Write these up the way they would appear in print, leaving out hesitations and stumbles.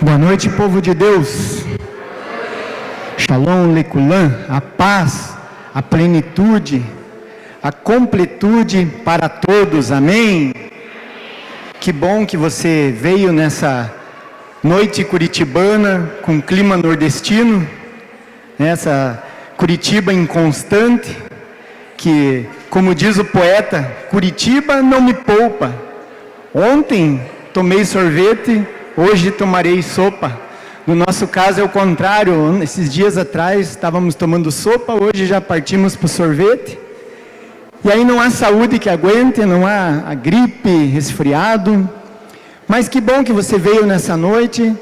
Boa noite, povo de Deus. Shalom, Lekulam, a paz, a plenitude, a completude para todos, amém? Que bom que você veio nessa noite curitibana, com clima nordestino, nessa Curitiba inconstante, que, como diz o poeta, Curitiba não me poupa. Ontem tomei sorvete, hoje tomarei sopa. No nosso caso é o contrário, esses dias atrás estávamos tomando sopa, hoje já partimos para o sorvete. E aí não há saúde que aguente, não há a gripe, resfriado. Mas que bom que você veio nessa noite.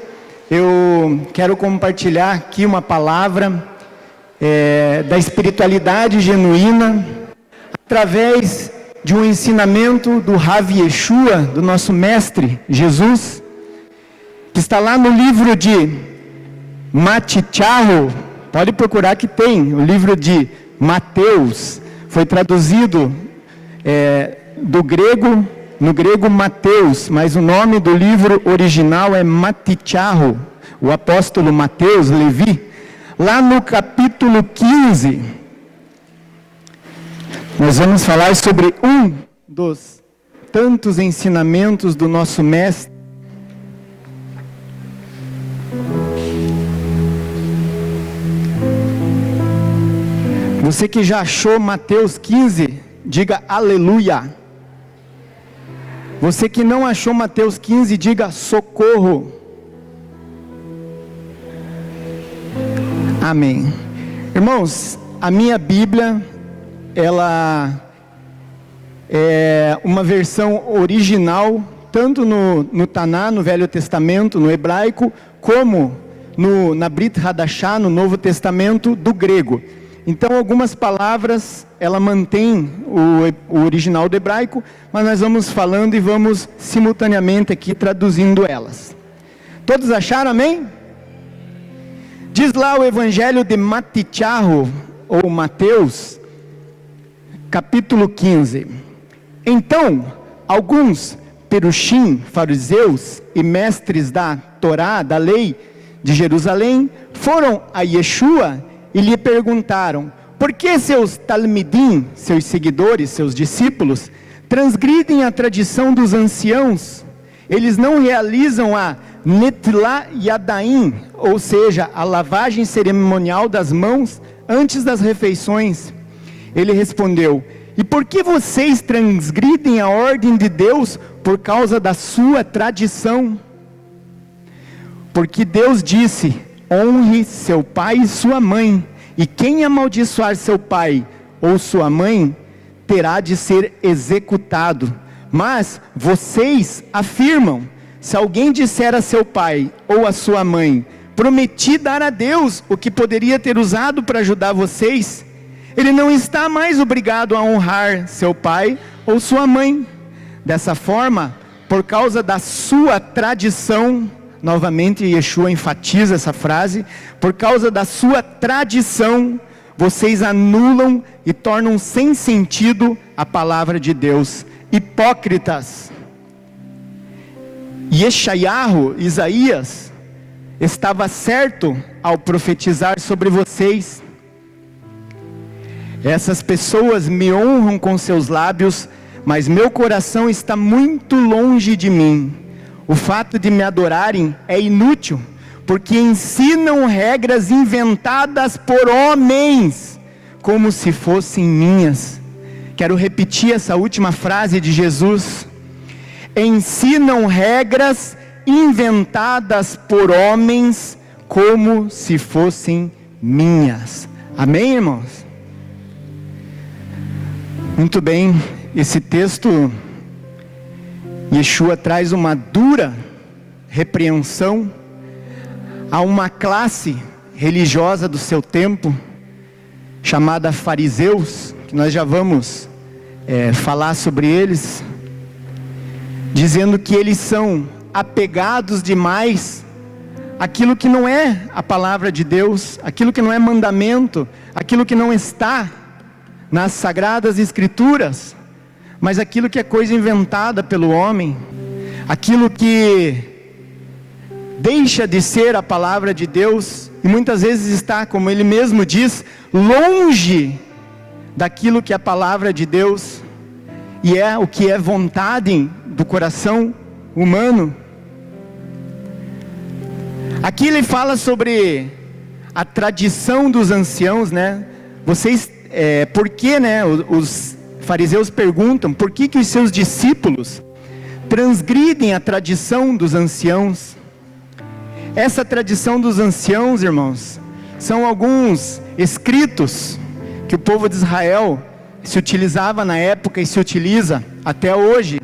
Eu quero compartilhar aqui uma palavra da espiritualidade genuína, através de um ensinamento do Rav Yeshua, do nosso mestre Jesus, que está lá no livro de Matityahu. Pode procurar que tem, o livro de Mateus, foi traduzido do grego, no grego Mateus, mas o nome do livro original é Matityahu, o apóstolo Mateus, Levi. Lá no capítulo 15, nós vamos falar sobre um dos tantos ensinamentos do nosso mestre. Você que já achou Mateus 15, diga aleluia. Você que não achou Mateus 15, diga socorro. Amém. Irmãos, a minha Bíblia, ela é uma versão original, tanto no Taná, no Velho Testamento, no hebraico, como na Brit Hadashah, no Novo Testamento, do grego. Então, algumas palavras, ela mantém o original do hebraico, mas nós vamos falando e vamos simultaneamente aqui traduzindo elas. Todos acharam, amém? Diz lá o Evangelho de Matityahu, ou Mateus, capítulo 15. Então, alguns perushim, fariseus e mestres da Torá, da lei de Jerusalém, foram a Yeshua e lhe perguntaram: por que seus talmidim, seus seguidores, seus discípulos, transgridem a tradição dos anciãos? Eles não realizam a Netla Yadaim, ou seja, a lavagem cerimonial das mãos antes das refeições. Ele respondeu: e por que vocês transgridem a ordem de Deus por causa da sua tradição? Porque Deus disse: honre seu pai e sua mãe, e quem amaldiçoar seu pai ou sua mãe terá de ser executado. Mas vocês afirmam: se alguém disser a seu pai ou a sua mãe, prometi dar a Deus o que poderia ter usado para ajudar vocês, ele não está mais obrigado a honrar seu pai ou sua mãe. Dessa forma, por causa da sua tradição, novamente Yeshua enfatiza essa frase, por causa da sua tradição, vocês anulam e tornam sem sentido a palavra de Deus. Hipócritas. Yeshayahu, Isaías, estava certo ao profetizar sobre vocês: essas pessoas me honram com seus lábios, mas meu coração está muito longe de mim. O fato de me adorarem é inútil, porque ensinam regras inventadas por homens, como se fossem minhas. Quero repetir essa última frase de Jesus: ensinam regras inventadas por homens, como se fossem minhas. Amém, irmãos? Muito bem, esse texto, Yeshua traz uma dura repreensão a uma classe religiosa do seu tempo, chamada fariseus, que nós já vamos falar sobre eles, dizendo que eles são apegados demais àquilo que não é a palavra de Deus, aquilo que não é mandamento, aquilo que não está nas Sagradas Escrituras, mas aquilo que é coisa inventada pelo homem, aquilo que deixa de ser a palavra de Deus, e muitas vezes está, como ele mesmo diz, longe daquilo que é a palavra de Deus, e é o que é vontade do coração humano. Aqui ele fala sobre a tradição dos anciãos, né? Por que, né, os fariseus perguntam, por que os seus discípulos transgridem a tradição dos anciãos? Essa tradição dos anciãos, irmãos, são alguns escritos que o povo de Israel se utilizava na época e se utiliza até hoje.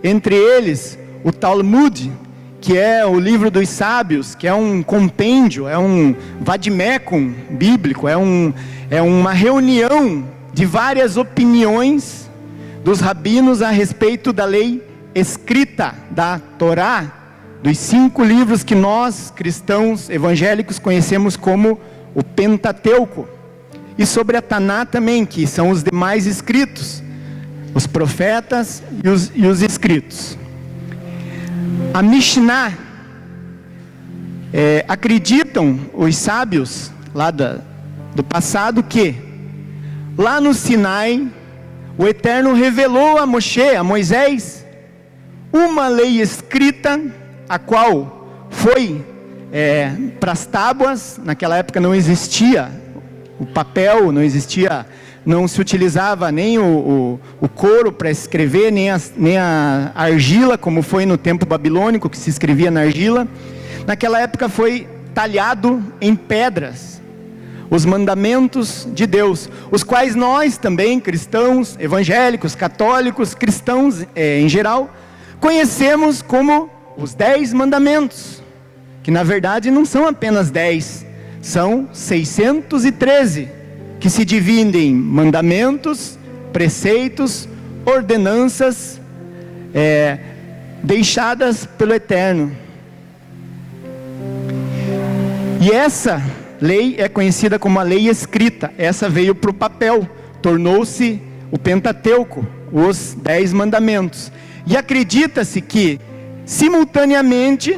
Entre eles, o Talmud, que é o livro dos sábios, que é um compêndio, é um vademecum bíblico, é uma reunião de várias opiniões dos rabinos a respeito da lei escrita, da Torá, dos 5 livros que nós, cristãos evangélicos, conhecemos como o Pentateuco. E sobre a Taná também, que são os demais escritos, os profetas e os escritos. A Mishnah, acreditam os sábios lá do passado que, lá no Sinai, o Eterno revelou a Moisés, uma lei escrita, a qual foi para as tábuas. Naquela época não existia o papel, não se utilizava nem o couro para escrever, nem a argila, como foi no tempo babilônico, que se escrevia na argila. Naquela época foi talhado em pedras os mandamentos de Deus, os quais nós também, cristãos, evangélicos, católicos, cristãos em geral, conhecemos como os 10 mandamentos, que na verdade não são apenas 10, são 613, que se dividem em mandamentos, preceitos, ordenanças, deixadas pelo Eterno. E essa lei é conhecida como a lei escrita. Essa veio para o papel, tornou-se o Pentateuco, os 10 mandamentos. E acredita-se que, simultaneamente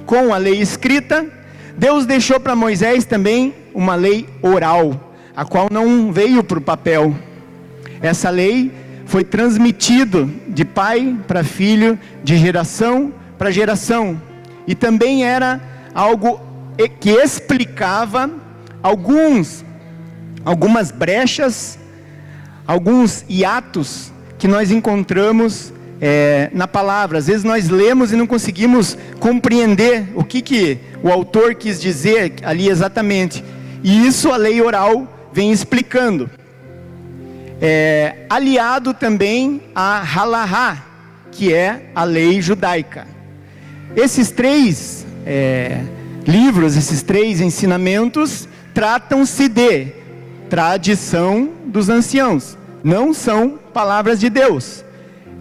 com a lei escrita, Deus deixou para Moisés também uma lei oral, a qual não veio para o papel. Essa lei foi transmitida de pai para filho, de geração para geração, e também era algo que explicava algumas brechas, alguns hiatos que nós encontramos na palavra. Às vezes nós lemos e não conseguimos compreender o que o autor quis dizer ali exatamente, e isso a lei oral vem explicando. Aliado também a Halahá, que é a lei judaica. Esses 3 livros, esses 3 ensinamentos, tratam-se de tradição dos anciãos, não são palavras de Deus,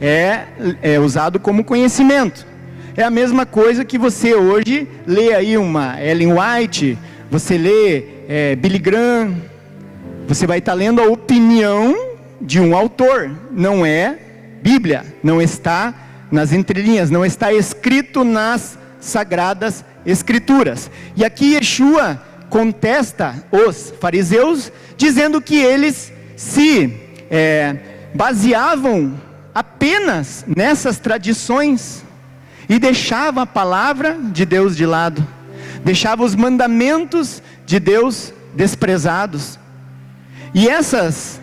é usado como conhecimento. É a mesma coisa que você hoje lê aí uma Ellen White, você lê Billy Graham, você vai estar lendo a opinião de um autor, não é Bíblia, não está nas entrelinhas, não está escrito nas Sagradas Escrituras. E aqui Yeshua contesta os fariseus, dizendo que eles se baseavam apenas nessas tradições e deixavam a palavra de Deus de lado, deixavam os mandamentos de Deus desprezados. E essas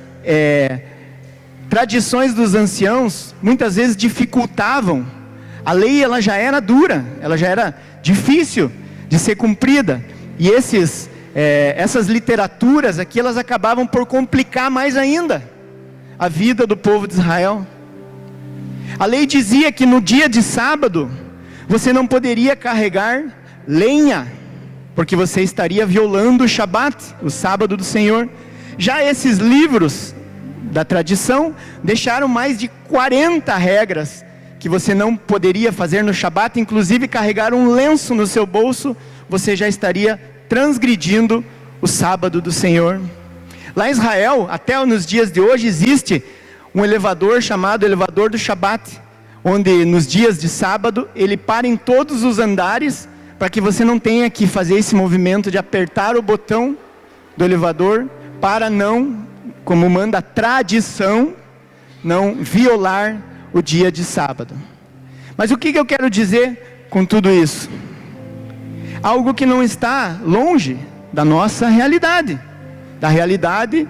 tradições dos anciãos muitas vezes dificultavam. A lei, ela já era dura, ela já era difícil de ser cumprida, e essas literaturas aqui, elas acabavam por complicar mais ainda a vida do povo de Israel. A lei dizia que no dia de sábado você não poderia carregar lenha, porque você estaria violando o Shabat, o sábado do Senhor. Já esses livros da tradição deixaram mais de 40 regras que você não poderia fazer no Shabat, inclusive carregar um lenço no seu bolso, você já estaria transgredindo o sábado do Senhor. Lá em Israel, até nos dias de hoje, existe um elevador chamado elevador do Shabat, onde nos dias de sábado, ele para em todos os andares para que você não tenha que fazer esse movimento de apertar o botão do elevador para não, como manda a tradição, não violar o dia de sábado. Mas o que eu quero dizer com tudo isso? Algo que não está longe da nossa realidade, da realidade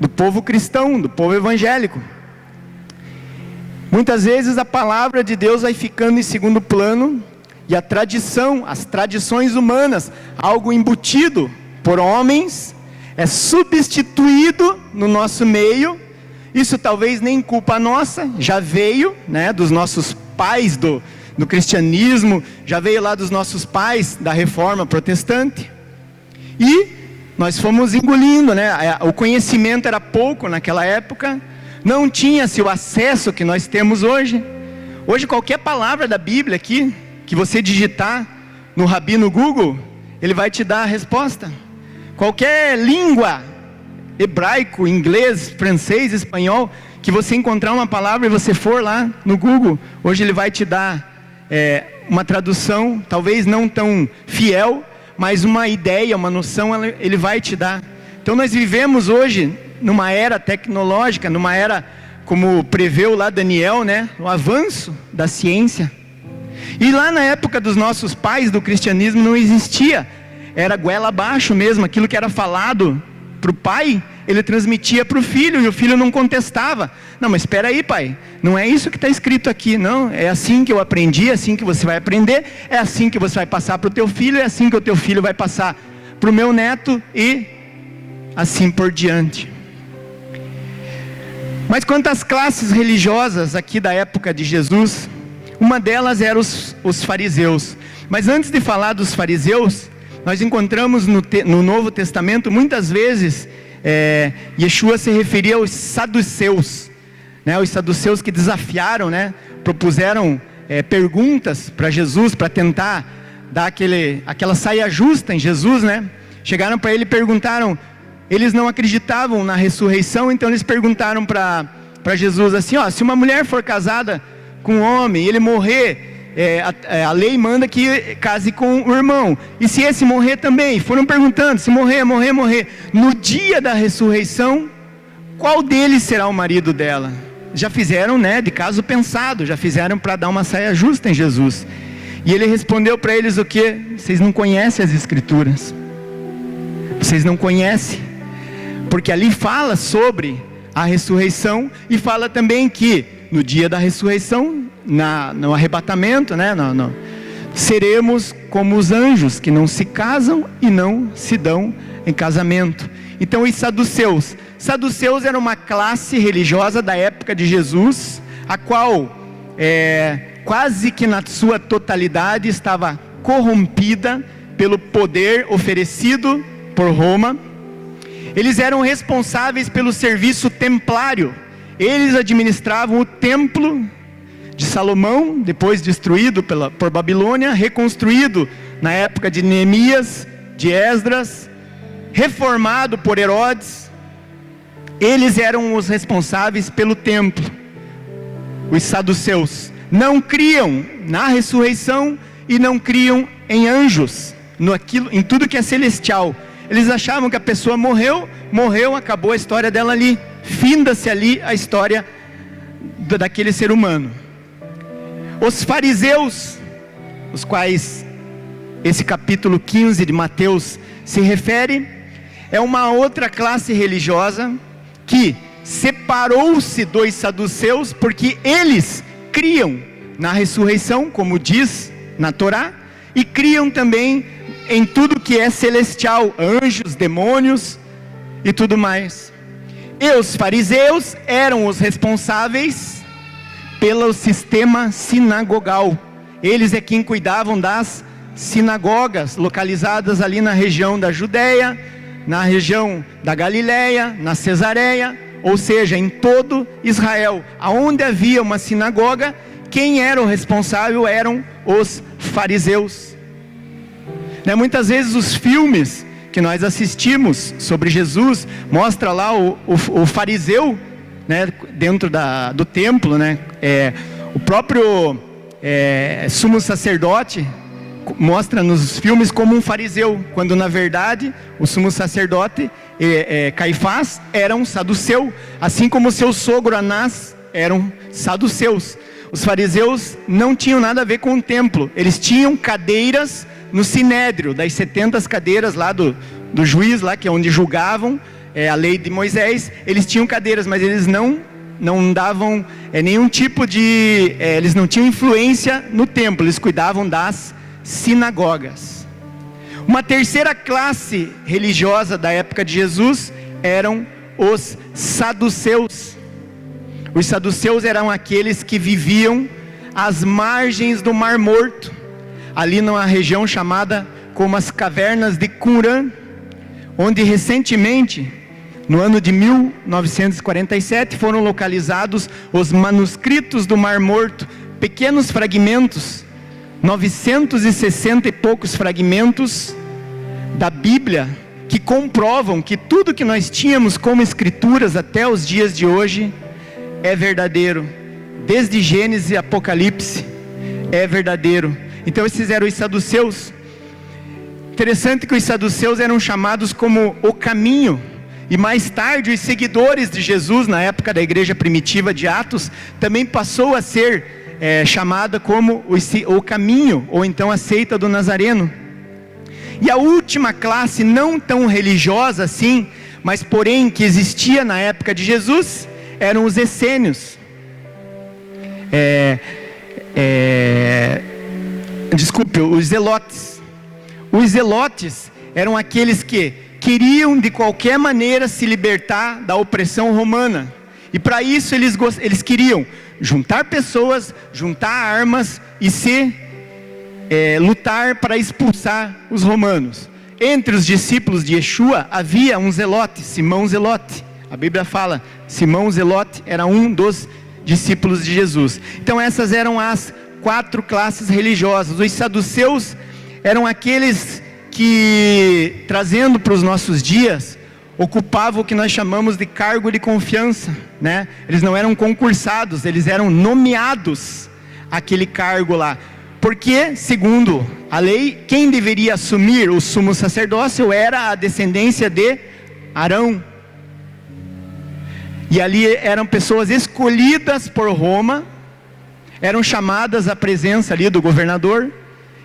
do povo cristão, do povo evangélico. Muitas vezes a palavra de Deus vai ficando em segundo plano, e a tradição, as tradições humanas, algo embutido por homens, é substituído no nosso meio. Isso talvez nem culpa nossa, já veio, né, dos nossos pais do cristianismo, já veio lá dos nossos pais da reforma protestante, e nós fomos engolindo, né? O conhecimento era pouco naquela época, não tinha-se o acesso que nós temos hoje. Hoje qualquer palavra da Bíblia aqui, que você digitar no Rabino Google, ele vai te dar a resposta. Qualquer língua, hebraico, inglês, francês, espanhol, que você encontrar uma palavra e você for lá no Google, hoje ele vai te dar uma tradução, talvez não tão fiel, mas uma ideia, uma noção, ele vai te dar. Então nós vivemos hoje numa era tecnológica, numa era, como preveu lá Daniel, né, o avanço da ciência. E lá na época dos nossos pais do cristianismo não existia, era goela abaixo mesmo, aquilo que era falado para o pai, ele transmitia para o filho, e o filho não contestava. Não, mas espera aí, pai, não é isso que está escrito aqui, não, é assim que eu aprendi, é assim que você vai aprender, é assim que você vai passar para o teu filho, é assim que o teu filho vai passar para o meu neto, e assim por diante. Mas quanto às classes religiosas aqui da época de Jesus, uma delas era os fariseus. Mas antes de falar dos fariseus, nós encontramos no Novo Testamento, muitas vezes, Yeshua se referia aos saduceus, né? Os saduceus que desafiaram, né? Propuseram perguntas para Jesus, para tentar dar aquela saia justa em Jesus, né? Chegaram para ele e perguntaram, eles não acreditavam na ressurreição, então eles perguntaram para Jesus assim, ó, se uma mulher for casada com um homem, ele morrer, a lei manda que case com o irmão, e se esse morrer também, foram perguntando, se morrer, no dia da ressurreição, qual deles será o marido dela? Já fizeram, né, de caso pensado, já fizeram para dar uma saia justa em Jesus, e ele respondeu para eles o quê? Vocês não conhecem as escrituras, vocês não conhecem, porque ali fala sobre a ressurreição, e fala também que no dia da ressurreição, no arrebatamento, né, seremos como os anjos, que não se casam e não se dão em casamento. Então os saduceus era uma classe religiosa da época de Jesus, a qual quase que na sua totalidade estava corrompida pelo poder oferecido por Roma. Eles eram responsáveis pelo serviço templário. Eles administravam o templo de Salomão, depois destruído por Babilônia, reconstruído na época de Neemias, de Esdras, reformado por Herodes. Eles eram os responsáveis pelo templo. Os saduceus não criam na ressurreição e não criam em anjos, em tudo que é celestial. Eles achavam que a pessoa morreu, acabou a história dela ali, finda-se ali a história daquele ser humano. Os fariseus, os quais esse capítulo 15 de Mateus se refere, é uma outra classe religiosa que separou-se dos saduceus, porque eles criam na ressurreição, como diz na Torá, e criam também em tudo que é celestial, anjos, demônios e tudo mais. E os fariseus eram os responsáveis pelo sistema sinagogal. Eles é quem cuidavam das sinagogas, localizadas ali na região da Judéia, na região da Galileia, na Cesareia, ou seja, em todo Israel. Aonde havia uma sinagoga, quem era o responsável eram os fariseus. Muitas vezes os filmes que nós assistimos sobre Jesus, mostra lá o fariseu, né, dentro do templo, né, o próprio sumo sacerdote, mostra nos filmes como um fariseu, quando na verdade o sumo sacerdote Caifás era um saduceu, assim como seu sogro Anás eram saduceus. Os fariseus não tinham nada a ver com o templo, eles tinham cadeiras no sinédrio, das 70 cadeiras lá do juiz, lá, que é onde julgavam a lei de Moisés. Eles tinham cadeiras, mas eles não davam nenhum tipo de... eles não tinham influência no templo, eles cuidavam das sinagogas. Uma terceira classe religiosa da época de Jesus eram os saduceus. Os saduceus eram aqueles que viviam às margens do Mar Morto, ali numa região chamada como as Cavernas de Qumran, onde recentemente, no ano de 1947, foram localizados os manuscritos do Mar Morto, pequenos fragmentos, 960 e poucos fragmentos da Bíblia, que comprovam que tudo que nós tínhamos como escrituras até os dias de hoje é verdadeiro, desde Gênesis e Apocalipse é verdadeiro. Então esses eram os saduceus. Interessante que os saduceus eram chamados como o caminho, e mais tarde os seguidores de Jesus, na época da igreja primitiva de Atos, também passou a ser chamada como o caminho, ou então a seita do Nazareno. E a última classe, não tão religiosa assim, mas porém que existia na época de Jesus, eram os essênios. Os zelotes. Os zelotes eram aqueles que queriam de qualquer maneira se libertar da opressão romana. E para isso eles queriam juntar pessoas, juntar armas e lutar para expulsar os romanos. Entre os discípulos de Yeshua havia um zelote, Simão Zelote. A Bíblia fala, Simão Zelote era um dos discípulos de Jesus. Então essas eram as 4 classes religiosas. Os saduceus eram aqueles que, trazendo para os nossos dias, ocupavam o que nós chamamos de cargo de confiança, né? Eles não eram concursados, eles eram nomeados àquele cargo lá. Porque, segundo a lei, quem deveria assumir o sumo sacerdócio era a descendência de Arão. E ali eram pessoas escolhidas por Roma, eram chamadas à presença ali do governador,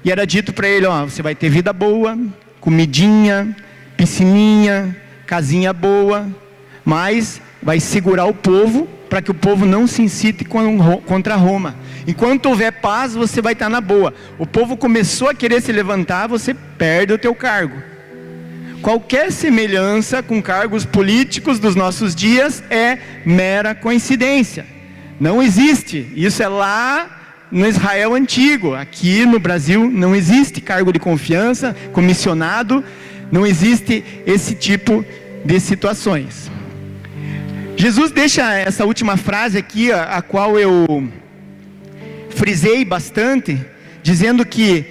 e era dito para ele, você vai ter vida boa, comidinha, piscininha, casinha boa, mas vai segurar o povo, para que o povo não se incite contra Roma. Enquanto houver paz, você vai estar na boa. O povo começou a querer se levantar, você perde o teu cargo. Qualquer semelhança com cargos políticos dos nossos dias é mera coincidência. Não existe. Isso é lá no Israel antigo. Aqui no Brasil não existe cargo de confiança, comissionado, não existe esse tipo de situações. Jesus deixa essa última frase aqui, a qual eu frisei bastante, dizendo que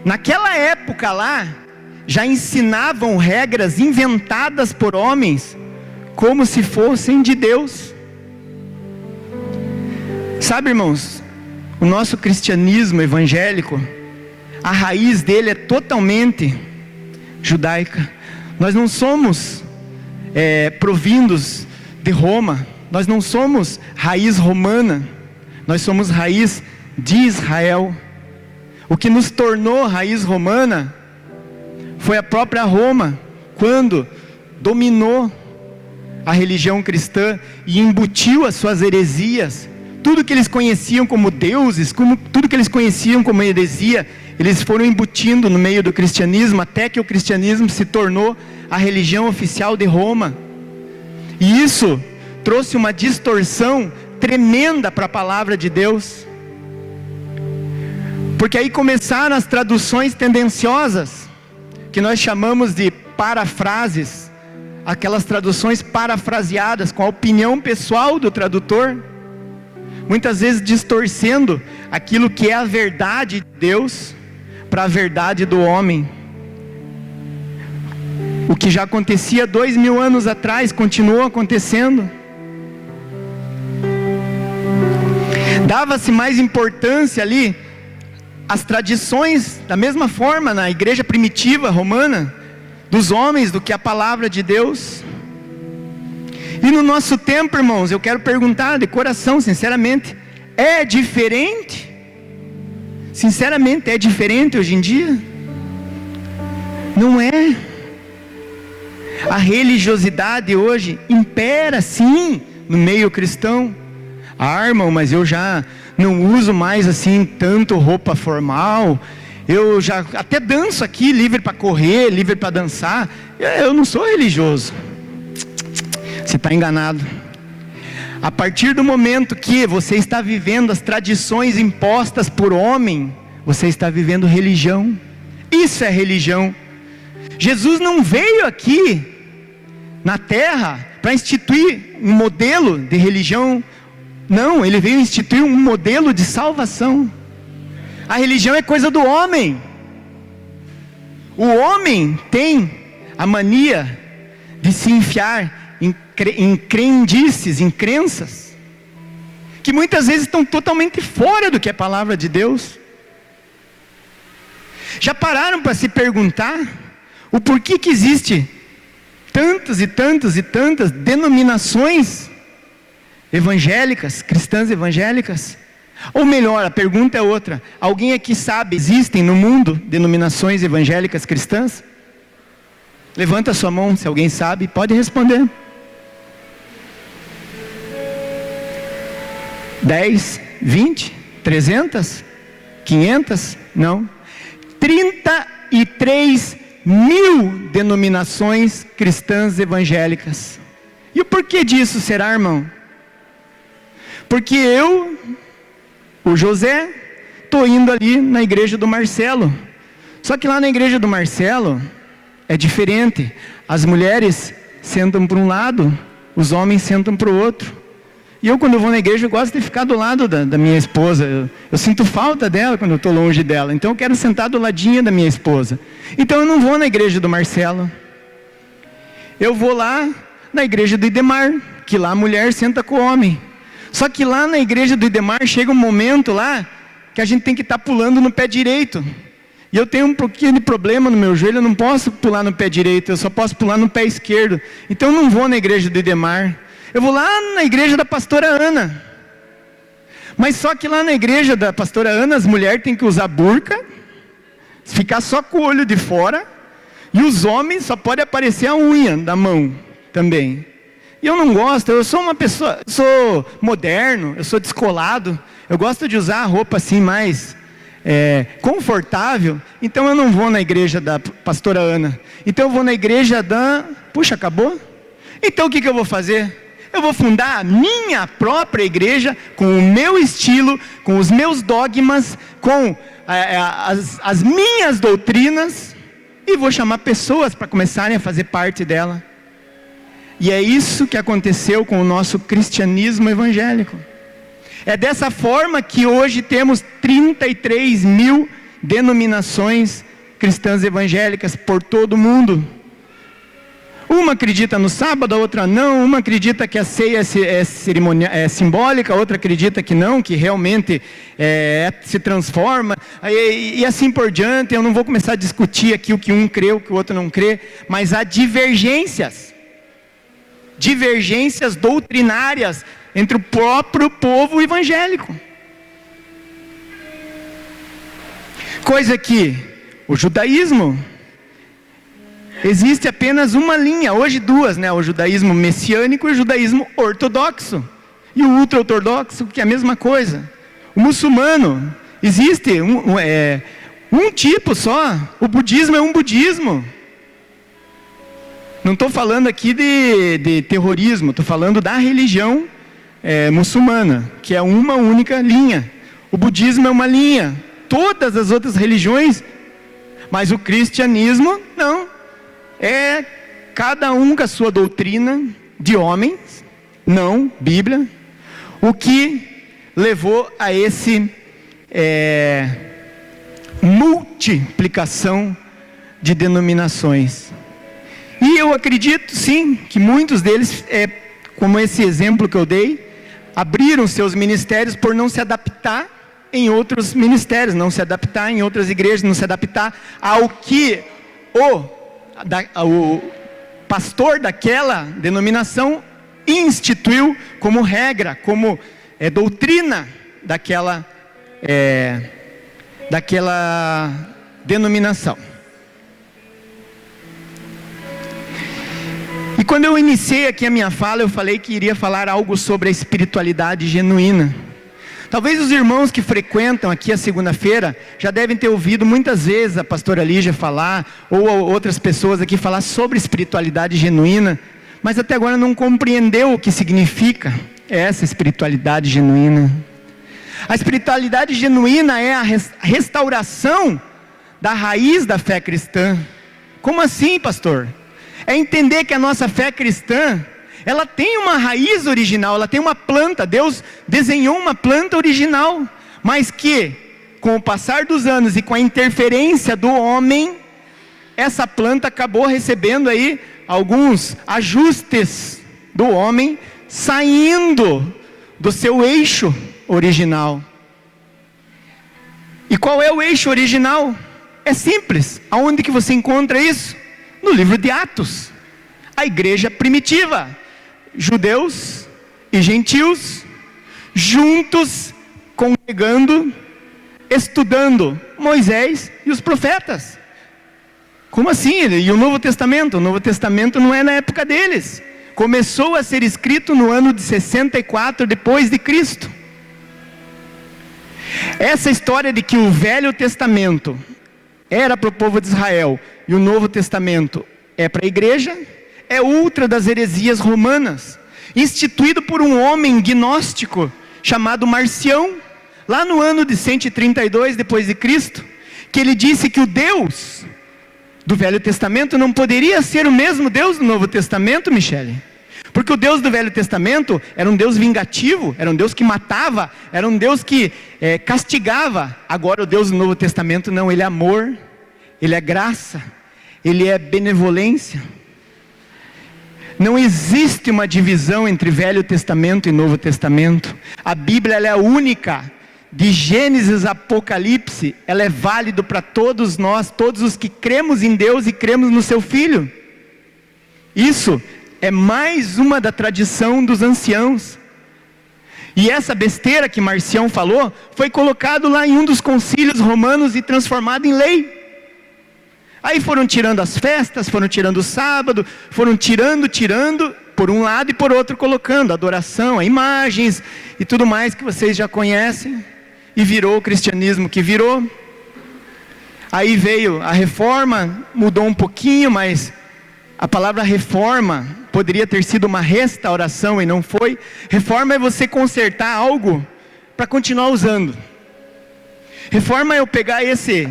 naquela época lá, já ensinavam regras inventadas por homens, como se fossem de Deus. Sabe, irmãos, o nosso cristianismo evangélico, a raiz dele é totalmente judaica. Nós não somos provindos de Roma, nós não somos raiz romana, nós somos raiz de Israel. O que nos tornou raiz romana foi a própria Roma, quando dominou a religião cristã e embutiu as suas heresias. Tudo que eles conheciam como deuses, tudo que eles conheciam como heresia, eles foram embutindo no meio do cristianismo, até que o cristianismo se tornou a religião oficial de Roma. E isso trouxe uma distorção tremenda para a palavra de Deus. Porque aí começaram as traduções tendenciosas, que nós chamamos de parafrases, aquelas traduções parafraseadas com a opinião pessoal do tradutor, muitas vezes distorcendo aquilo que é a verdade de Deus para a verdade do homem. O que já acontecia 2000 anos atrás continuou acontecendo. Dava-se mais importância ali as tradições, da mesma forma, na igreja primitiva romana, dos homens, do que a palavra de Deus. E no nosso tempo, irmãos, eu quero perguntar de coração, sinceramente, é diferente? Sinceramente, é diferente hoje em dia? Não é. A religiosidade hoje impera, sim, no meio cristão. Ah, irmão, mas eu já não uso mais assim tanto roupa formal. Eu já até danço aqui, livre para correr, livre para dançar. Eu não sou religioso. Você está enganado. A partir do momento que você está vivendo as tradições impostas por homem, você está vivendo religião. Isso é religião. Jesus não veio aqui na terra para instituir um modelo de religião. Não, ele veio instituir um modelo de salvação. A religião é coisa do homem. O homem tem a mania de se enfiar em crendices, em crenças, que muitas vezes estão totalmente fora do que é a palavra de Deus. Já pararam para se perguntar o porquê que existe tantas e tantas e tantas denominações evangélicas, cristãs evangélicas? Ou melhor, a pergunta é outra: alguém aqui sabe, existem no mundo denominações evangélicas cristãs? Levanta a sua mão se alguém sabe, pode responder. 10, 20, 300, 500? Não. 33 mil denominações cristãs evangélicas. E o porquê disso será, irmão? Porque eu, o José, estou indo ali na igreja do Marcelo. Só que lá na igreja do Marcelo é diferente. As mulheres sentam para um lado, os homens sentam para o outro. E eu, quando eu vou na igreja, eu gosto de ficar do lado da minha esposa. Eu sinto falta dela quando eu estou longe dela. Então eu quero sentar do ladinho da minha esposa. Então eu não vou na igreja do Marcelo. Eu vou lá na igreja do Idemar, que lá a mulher senta com o homem. Só que lá na igreja do Idemar chega um momento lá que a gente tem que estar pulando no pé direito. E eu tenho um pouquinho de problema no meu joelho, eu não posso pular no pé direito, eu só posso pular no pé esquerdo. Então eu não vou na igreja do Idemar. Eu vou lá na igreja da pastora Ana. Mas só que lá na igreja da pastora Ana, as mulheres têm que usar burca, ficar só com o olho de fora, e os homens só pode aparecer a unha da mão também. E eu não gosto, eu sou uma pessoa, eu sou moderno, eu sou descolado, eu gosto de usar a roupa assim mais confortável. Então eu não vou na igreja da pastora Ana. Então eu vou na igreja da... Puxa, acabou? Então o que eu vou fazer? Eu vou fundar a minha própria igreja, com o meu estilo, com os meus dogmas, com as minhas doutrinas, e vou chamar pessoas para começarem a fazer parte dela. E é isso que aconteceu com o nosso cristianismo evangélico. É dessa forma que hoje temos 33 mil denominações cristãs evangélicas por todo o mundo. Uma acredita no sábado, a outra não. Uma acredita que a ceia é simbólica, a outra acredita que não, que realmente se transforma, e assim por diante. Eu não vou começar a discutir aqui o que um crê, o que o outro não crê, mas há divergências doutrinárias entre o próprio povo evangélico. Coisa que o judaísmo, existe apenas uma linha, hoje duas, né? O judaísmo messiânico e o judaísmo ortodoxo. E o ultra-ortodoxo, que é a mesma coisa. O muçulmano, existe um tipo só. O budismo é um budismo. Não estou falando aqui de terrorismo, estou falando da religião muçulmana, que é uma única linha. O budismo é uma linha. Todas as outras religiões, mas o cristianismo, não. É cada um com a sua doutrina de homens, não Bíblia, o que levou a esse multiplicação de denominações. E eu acredito sim, que muitos deles, como esse exemplo que eu dei, abriram seus ministérios por não se adaptar em outros ministérios, não se adaptar em outras igrejas, não se adaptar ao que o pastor daquela denominação instituiu como regra, como doutrina daquela denominação. E quando eu iniciei aqui a minha fala, eu falei que iria falar algo sobre a espiritualidade genuína. Talvez os irmãos que frequentam aqui a segunda-feira já devem ter ouvido muitas vezes a pastora Lígia falar, ou outras pessoas aqui falar sobre espiritualidade genuína, mas até agora não compreendeu o que significa essa espiritualidade genuína. A espiritualidade genuína é a restauração da raiz da fé cristã. Como assim, pastor? É entender que a nossa fé cristã, ela tem uma raiz original, ela tem uma planta. Deus desenhou uma planta original, mas que, com o passar dos anos e com a interferência do homem, essa planta acabou recebendo aí alguns ajustes do homem, saindo do seu eixo original. E qual é o eixo original? É simples. Aonde que você encontra isso? No livro de Atos. A igreja primitiva, judeus e gentios, juntos, congregando, estudando Moisés e os profetas. Como assim? E o Novo Testamento? O Novo Testamento não é na época deles. Começou a ser escrito no ano de 64 depois de Cristo. Essa história de que o Velho Testamento era para o povo de Israel e o Novo Testamento é para a igreja, é outra das heresias romanas, instituído por um homem gnóstico chamado Marcião, lá no ano de 132 depois de Cristo, que ele disse que o Deus do Velho Testamento não poderia ser o mesmo Deus do Novo Testamento, Michele. Porque o Deus do Velho Testamento era um Deus vingativo, era um Deus que matava, era um Deus que castigava. Agora o Deus do Novo Testamento não, ele é amor, ele é graça, ele é benevolência. Não existe uma divisão entre Velho Testamento e Novo Testamento. A Bíblia ela é a única, de Gênesis a Apocalipse, ela é válida para todos nós, todos os que cremos em Deus e cremos no seu Filho. Isso é mais uma da tradição dos anciãos. E essa besteira que Marcião falou, foi colocado lá em um dos concílios romanos e transformado em lei. Aí foram tirando as festas, foram tirando o sábado, foram tirando, por um lado e por outro colocando adoração a imagens e tudo mais que vocês já conhecem. E virou o cristianismo que virou. Aí veio a reforma, mudou um pouquinho, mas a palavra reforma poderia ter sido uma restauração e não foi. Reforma é você consertar algo para continuar usando. Reforma é eu pegar esse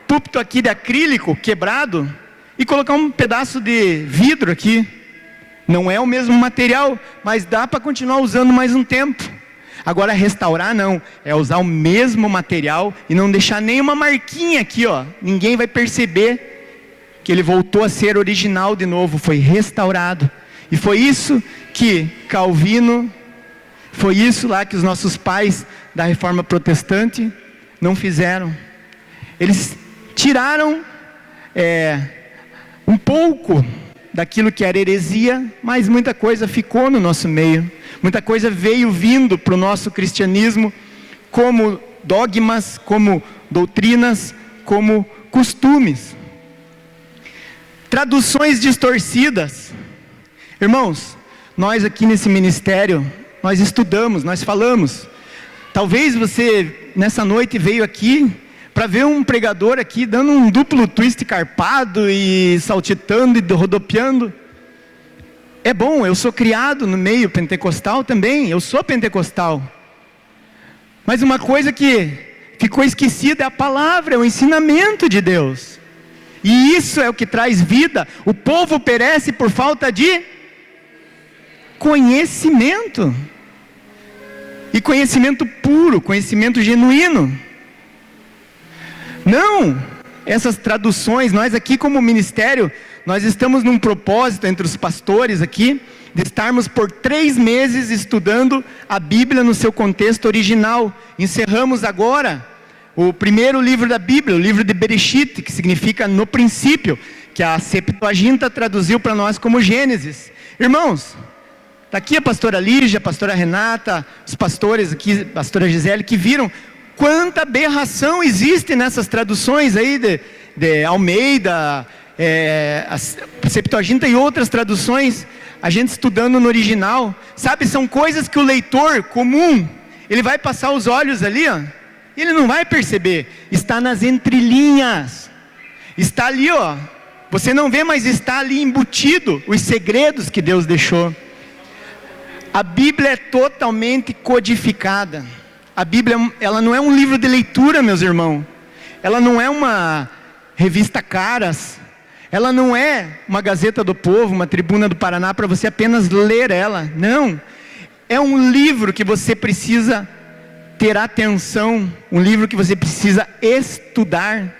púlpito aqui de acrílico quebrado e colocar um pedaço de vidro aqui. Não é o mesmo material, mas dá para continuar usando mais um tempo. Agora restaurar não, é usar o mesmo material e não deixar nenhuma marquinha aqui, ó. Ninguém vai perceber que ele voltou a ser original de novo, foi restaurado. E foi isso que Calvino, foi isso lá que os nossos pais da Reforma Protestante não fizeram. Eles tiraram um pouco daquilo que era heresia, mas muita coisa ficou no nosso meio. Muita coisa veio vindo para o nosso cristianismo como dogmas, como doutrinas, como costumes. Traduções distorcidas. Irmãos, nós aqui nesse ministério, nós estudamos, nós falamos. Talvez você nessa noite veio aqui para ver um pregador aqui dando um duplo twist carpado e saltitando e rodopiando. É bom, eu sou criado no meio pentecostal também, eu sou pentecostal. Mas uma coisa que ficou esquecida é a palavra, é o ensinamento de Deus. E isso é o que traz vida. O povo perece por falta de conhecimento. E conhecimento puro, conhecimento genuíno. Não essas traduções, nós aqui como ministério, nós estamos num propósito entre os pastores aqui, de estarmos por 3 meses estudando a Bíblia no seu contexto original. Encerramos agora o primeiro livro da Bíblia, o livro de Bereshit, que significa no princípio, que a Septuaginta traduziu para nós como Gênesis. Irmãos, está aqui a pastora Lígia, a pastora Renata, os pastores aqui, a pastora Gisele, que viram quanta aberração existe nessas traduções aí de Almeida, a Septuaginta e outras traduções, a gente estudando no original, sabe, são coisas que o leitor comum, ele vai passar os olhos ali, ó, e ele não vai perceber, está nas entrelinhas, está ali, ó, você não vê, mas está ali embutido os segredos que Deus deixou. A Bíblia é totalmente codificada. A Bíblia, ela não é um livro de leitura, meus irmãos, ela não é uma revista Caras, ela não é uma Gazeta do Povo, uma Tribuna do Paraná para você apenas ler ela, não, é um livro que você precisa ter atenção, um livro que você precisa estudar,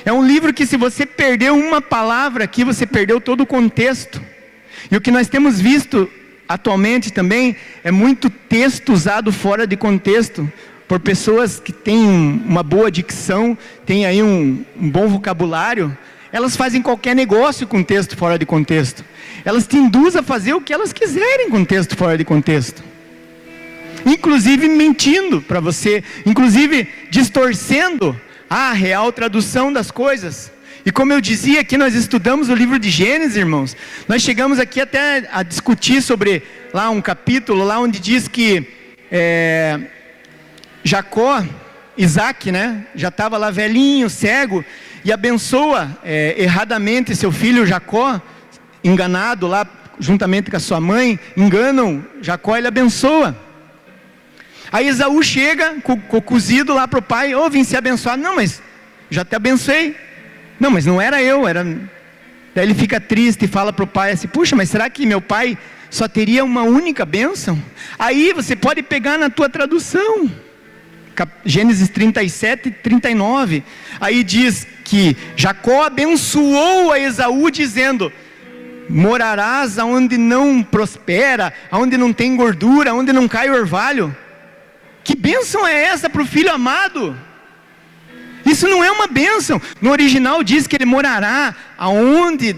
é um livro que se você perdeu uma palavra aqui, você perdeu todo o contexto. E o que nós temos visto atualmente também, é muito texto usado fora de contexto, por pessoas que têm uma boa dicção, têm aí um bom vocabulário, elas fazem qualquer negócio com texto fora de contexto, elas te induzem a fazer o que elas quiserem com texto fora de contexto, inclusive mentindo para você, inclusive distorcendo a real tradução das coisas. E como eu dizia, aqui nós estudamos o livro de Gênesis, irmãos, nós chegamos aqui até a discutir sobre lá um capítulo, lá onde diz que Jacó, Isaac, né, já estava lá velhinho, cego, e abençoa erradamente seu filho Jacó, enganado lá juntamente com a sua mãe, enganam Jacó, ele abençoa. Aí Esaú chega com o cozido lá para o pai, vim ser abençoado, não, mas já te abençoei, não, mas não era eu, era... Daí ele fica triste e fala para o pai assim, puxa, mas será que meu pai só teria uma única bênção? Aí você pode pegar na tua tradução, Gênesis 37, 39, aí diz que Jacó abençoou a Esaú dizendo, morarás aonde não prospera, aonde não tem gordura, aonde não cai orvalho. Que bênção é essa para o filho amado? Isso não é uma bênção. No original diz que ele morará aonde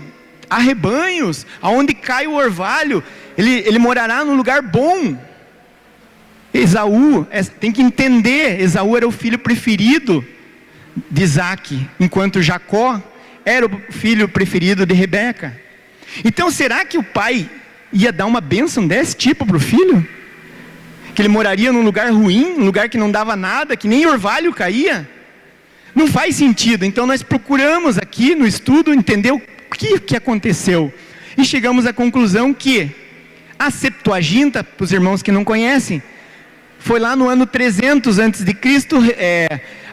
há rebanhos, aonde cai o orvalho, ele morará num lugar bom. Esaú, tem que entender, Esaú era o filho preferido de Isaac, enquanto Jacó era o filho preferido de Rebeca. Então será que o pai ia dar uma bênção desse tipo para o filho? Que ele moraria num lugar ruim, num lugar que não dava nada, que nem orvalho caía? Não faz sentido. Então nós procuramos aqui no estudo entender o que aconteceu, e chegamos à conclusão que a Septuaginta, para os irmãos que não conhecem, foi lá no ano 300 a.C.,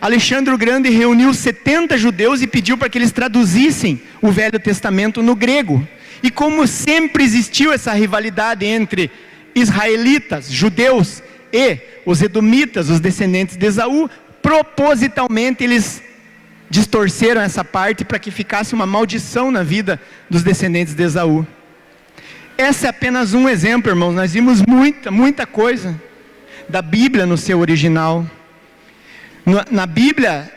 Alexandre o Grande reuniu 70 judeus e pediu para que eles traduzissem o Velho Testamento no grego. E como sempre existiu essa rivalidade entre israelitas, judeus, e os edomitas, os descendentes de Esaú, propositalmente eles distorceram essa parte para que ficasse uma maldição na vida dos descendentes de Esaú. Esse é apenas um exemplo, irmãos. Nós vimos muita coisa da Bíblia no seu original. Na Bíblia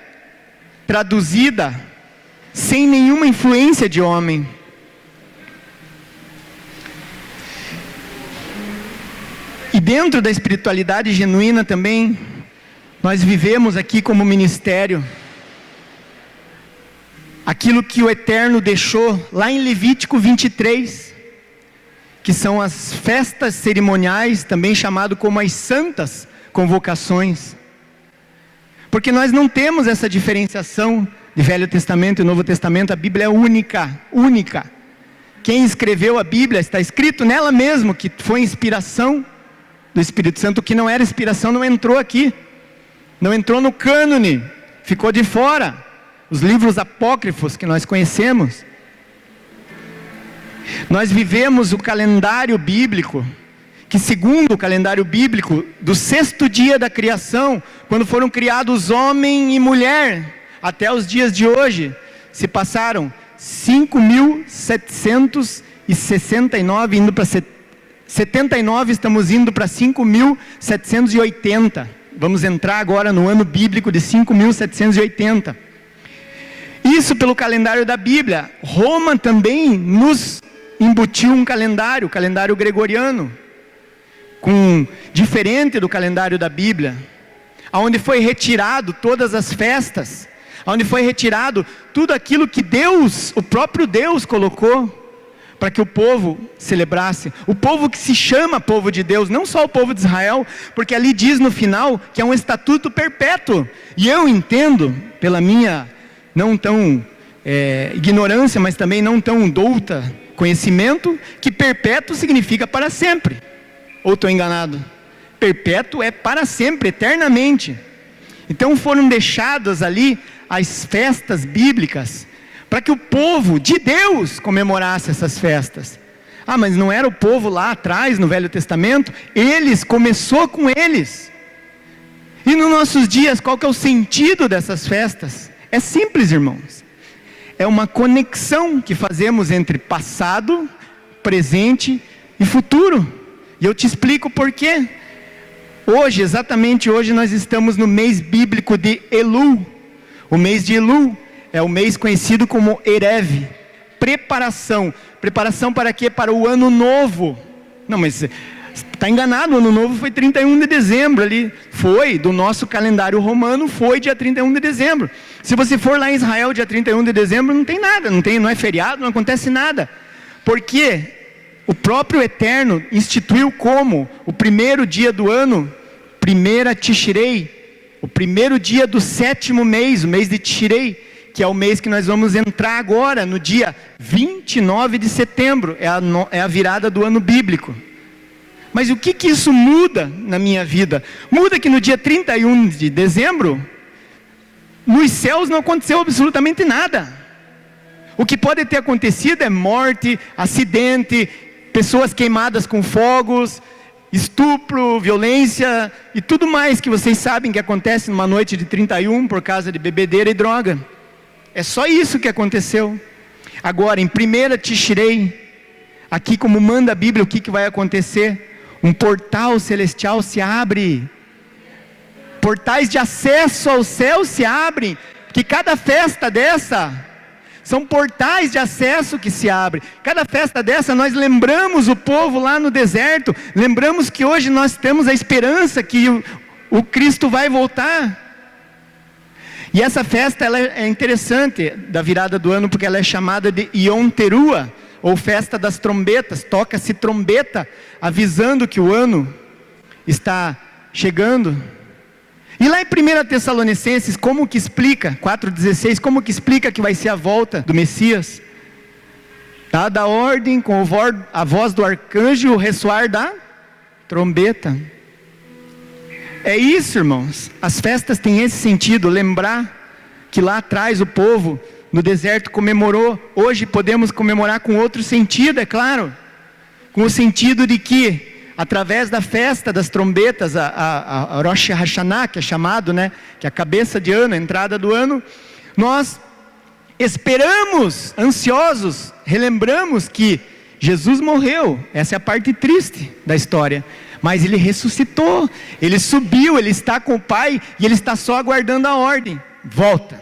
traduzida sem nenhuma influência de homem. E dentro da espiritualidade genuína também, nós vivemos aqui como ministério aquilo que o Eterno deixou lá em Levítico 23, que são as festas cerimoniais, também chamado como as santas convocações. Porque nós não temos essa diferenciação de Velho Testamento e Novo Testamento. A Bíblia é única. Quem escreveu a Bíblia, está escrito nela mesmo que foi inspiração do Espírito Santo. O que não era inspiração não entrou aqui, não entrou no cânone, ficou de fora. Os livros apócrifos que nós conhecemos. Nós vivemos o calendário bíblico, que segundo o calendário bíblico, do 6º dia da criação, quando foram criados homem e mulher, até os dias de hoje, se passaram 5.769, indo para 79, estamos indo para 5.780. Vamos entrar agora no ano bíblico de 5.780. Isso pelo calendário da Bíblia. Roma também nos embutiu um calendário, o calendário gregoriano, diferente do calendário da Bíblia, onde foi retirado todas as festas, onde foi retirado tudo aquilo que Deus, o próprio Deus colocou para que o povo celebrasse, o povo que se chama povo de Deus, não só o povo de Israel, porque ali diz no final que é um estatuto perpétuo, e eu entendo, pela minha não tão ignorância, mas também não tão douta conhecimento, que perpétuo significa para sempre, ou estou enganado? Perpétuo é para sempre, eternamente. Então foram deixadas ali as festas bíblicas, para que o povo de Deus comemorasse essas festas. Mas não era o povo lá atrás, no Velho Testamento? Começou com eles. E nos nossos dias, qual que é o sentido dessas festas? É simples, irmãos. É uma conexão que fazemos entre passado, presente e futuro. E eu te explico por quê. Hoje, exatamente hoje, nós estamos no mês bíblico de Elul. O mês de Elul é o mês conhecido como Erev, preparação. Preparação para quê? Para o ano novo. Não, mas está enganado, o ano novo foi 31 de dezembro ali. Foi, do nosso calendário romano, foi dia 31 de dezembro. Se você for lá em Israel, dia 31 de dezembro, não tem nada, não é feriado, não acontece nada. Porque o próprio Eterno instituiu como o primeiro dia do ano, primeira Tishrei, o primeiro dia do 7º mês, o mês de Tishrei, que é o mês que nós vamos entrar agora, no dia 29 de setembro, é a virada do ano bíblico. Mas o que isso muda na minha vida? Muda que no dia 31 de dezembro, nos céus não aconteceu absolutamente nada. O que pode ter acontecido é morte, acidente, pessoas queimadas com fogos, estupro, violência e tudo mais que vocês sabem que acontece numa noite de 31 por causa de bebedeira e droga. É só isso que aconteceu. Agora, em 1 Tishrei, aqui como manda a Bíblia, o que vai acontecer? Um portal celestial se abre. Portais de acesso ao céu se abrem. Que cada festa dessa, são portais de acesso que se abrem. Cada festa dessa nós lembramos o povo lá no deserto. Lembramos que hoje nós temos a esperança que o Cristo vai voltar. E essa festa ela é interessante da virada do ano, porque ela é chamada de Yom Teruah, ou festa das trombetas. Toca-se trombeta, avisando que o ano está chegando. E lá em 1 Tessalonicenses, como que explica, 4,16, como que explica que vai ser a volta do Messias? Dada a ordem com a voz do arcanjo e o ressoar da trombeta. É isso, irmãos. As festas têm esse sentido, lembrar que lá atrás o povo no deserto comemorou. Hoje podemos comemorar com outro sentido, é claro. Com o sentido de que, através da festa das trombetas, a Rosh Hashanah, que é chamado, que é a cabeça de ano, a entrada do ano, nós esperamos, ansiosos, relembramos que Jesus morreu. Essa é a parte triste da história. Mas Ele ressuscitou, Ele subiu, Ele está com o Pai, e Ele está só aguardando a ordem. Volta,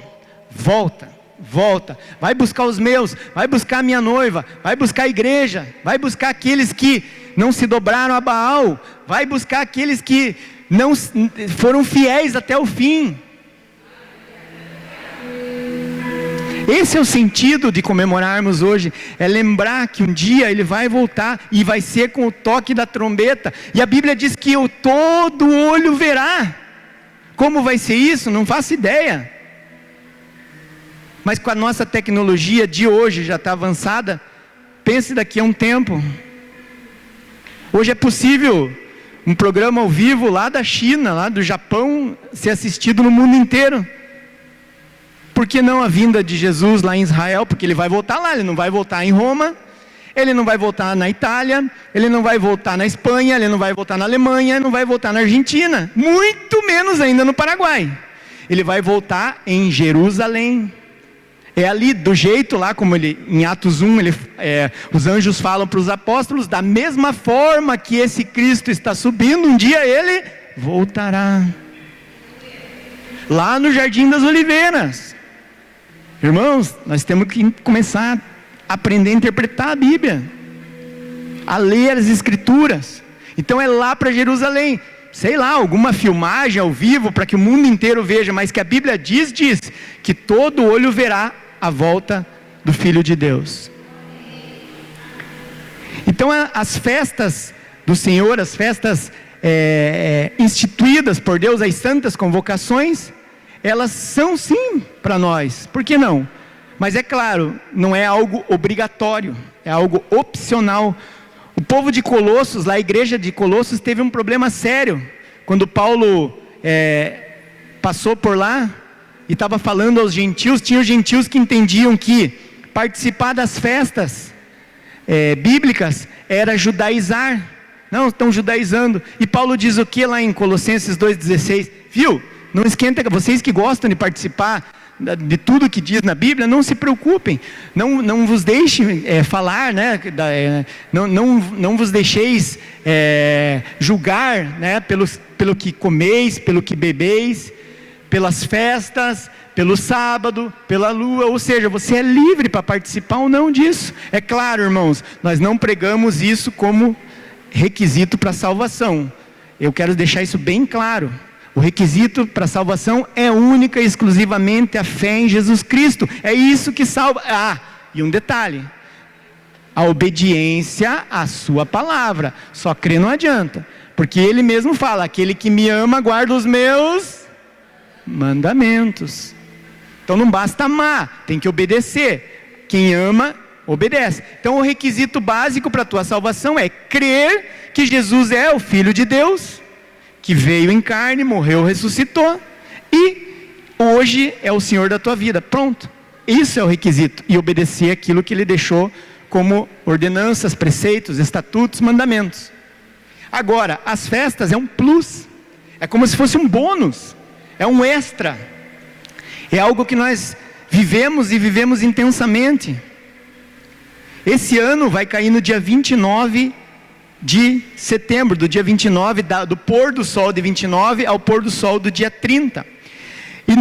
volta, volta, vai buscar os meus, vai buscar a minha noiva, vai buscar a igreja, vai buscar aqueles que não se dobraram a Baal, vai buscar aqueles que não foram fiéis até o fim. Esse é o sentido de comemorarmos hoje, é lembrar que um dia Ele vai voltar, e vai ser com o toque da trombeta, e a Bíblia diz que todo olho verá. Como vai ser isso? Não faço ideia, mas com a nossa tecnologia de hoje já está avançada, pense daqui a um tempo. Hoje é possível um programa ao vivo lá da China, lá do Japão, ser assistido no mundo inteiro. Por que não a vinda de Jesus lá em Israel? Porque Ele vai voltar lá, Ele não vai voltar em Roma, Ele não vai voltar na Itália, Ele não vai voltar na Espanha, Ele não vai voltar na Alemanha, Ele não vai voltar na Argentina, muito menos ainda no Paraguai. ele vai voltar em Jerusalém. É ali, do jeito lá, como em Atos 1, os anjos falam para os apóstolos, da mesma forma que esse Cristo está subindo, um dia ele voltará. Lá no Jardim das Oliveiras. Irmãos, nós temos que começar a aprender a interpretar a Bíblia, a ler as Escrituras. Então é lá para Jerusalém. Sei lá, alguma filmagem ao vivo para que o mundo inteiro veja, mas que a Bíblia diz que todo olho verá a volta do Filho de Deus. Então as festas do Senhor, as festas instituídas por Deus, as santas convocações, elas são sim para nós, por que não? Mas é claro, não é algo obrigatório, é algo opcional. O povo de Colossos, lá a igreja de Colossos teve um problema sério, quando Paulo passou por lá, e estava falando aos gentios, tinha os gentios que entendiam que participar das festas bíblicas era judaizar. Não, estão judaizando. E Paulo diz o que lá em Colossenses 2,16? Viu? Não esquenta, vocês que gostam de participar de tudo que diz na Bíblia, não se preocupem. Não vos deixem falar, né? Não vos deixeis julgar, né? Pelo que comeis, pelo que bebeis, pelas festas, pelo sábado, pela lua, ou seja, você é livre para participar ou não disso. É claro, irmãos, nós não pregamos isso como requisito para a salvação. Eu quero deixar isso bem claro. O requisito para a salvação é única e exclusivamente a fé em Jesus Cristo. É isso que salva. E um detalhe: a obediência à sua palavra. Só crer não adianta, porque ele mesmo fala: aquele que me ama guarda os meus mandamentos. Então não basta amar, tem que obedecer. Quem ama, obedece. Então o requisito básico para a tua salvação é crer que Jesus é o Filho de Deus, que veio em carne, morreu, ressuscitou, e hoje é o Senhor da tua vida. Pronto, isso é o requisito. E obedecer aquilo que Ele deixou como ordenanças, preceitos, estatutos, mandamentos. Agora, as festas é um plus, é como se fosse um bônus, é um extra, é algo que nós vivemos e vivemos intensamente. Esse ano vai cair no dia 29 de setembro, do dia 29, do pôr do sol de 29 ao pôr do sol do dia 30. E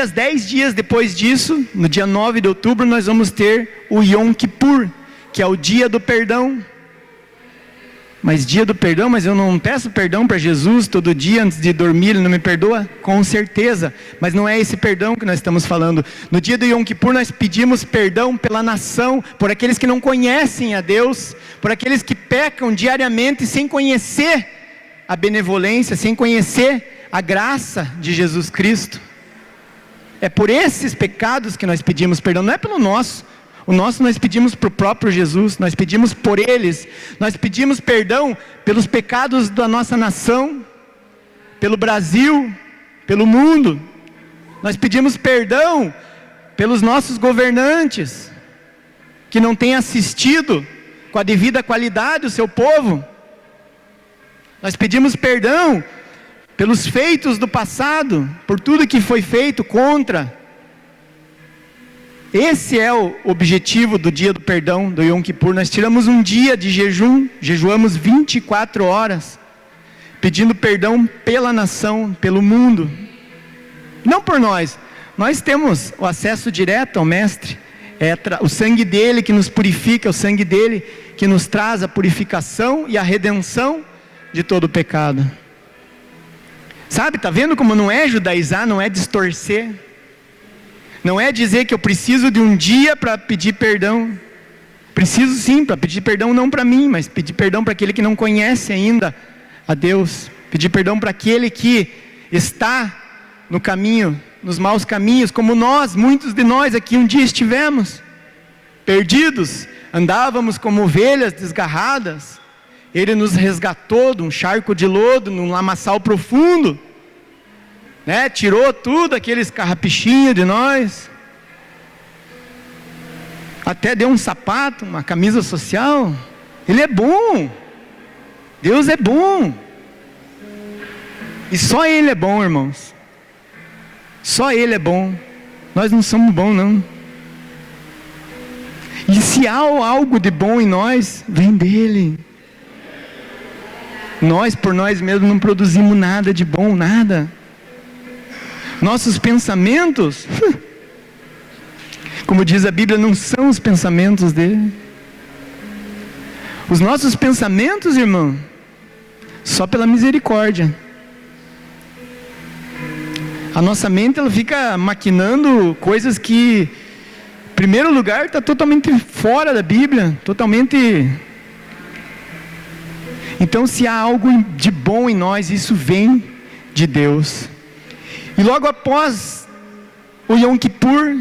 10 dias depois disso, no dia 9 de outubro, nós vamos ter o Yom Kippur, que é o dia do perdão. Mas dia do perdão, mas eu não peço perdão para Jesus todo dia antes de dormir, Ele não me perdoa? Com certeza, mas não é esse perdão que nós estamos falando. No dia do Yom Kippur nós pedimos perdão pela nação, por aqueles que não conhecem a Deus, por aqueles que pecam diariamente sem conhecer a benevolência, sem conhecer a graça de Jesus Cristo. É por esses pecados que nós pedimos perdão, não é pelo nosso. O nosso nós pedimos para o próprio Jesus, nós pedimos por eles, nós pedimos perdão pelos pecados da nossa nação, pelo Brasil, pelo mundo. Nós pedimos perdão pelos nossos governantes, que não têm assistido com a devida qualidade o seu povo. Nós pedimos perdão pelos feitos do passado, por tudo que foi feito contra. Esse é o objetivo do dia do perdão, do Yom Kippur. Nós tiramos um dia de jejum, jejuamos 24 horas, pedindo perdão pela nação, pelo mundo. Não por nós, nós temos o acesso direto ao Mestre. É o sangue dele que nos purifica, é o sangue dele que nos traz a purificação e a redenção de todo o pecado. Sabe, está vendo como não é judaizar, não é distorcer? Não é dizer que eu preciso de um dia para pedir perdão. Preciso sim, para pedir perdão não para mim, mas pedir perdão para aquele que não conhece ainda a Deus. Pedir perdão para aquele que está no caminho, nos maus caminhos, como nós, muitos de nós aqui um dia estivemos. Perdidos, andávamos como ovelhas desgarradas. Ele nos resgatou de um charco de lodo, num lamaçal profundo. Tirou tudo, aqueles carrapichinhos de nós, até deu um sapato, uma camisa social. Ele é bom, Deus é bom, e só Ele é bom, irmãos. Só Ele é bom. Nós não somos bons, não. E se há algo de bom em nós, vem dEle. Nós, por nós mesmos, não produzimos nada de bom, nada. Nossos pensamentos, como diz a Bíblia, não são os pensamentos dEle. Os nossos pensamentos, irmão, só pela misericórdia. A nossa mente, ela fica maquinando coisas que, em primeiro lugar, está totalmente fora da Bíblia, totalmente. Então, se há algo de bom em nós, isso vem de Deus. E logo após o Yom Kippur,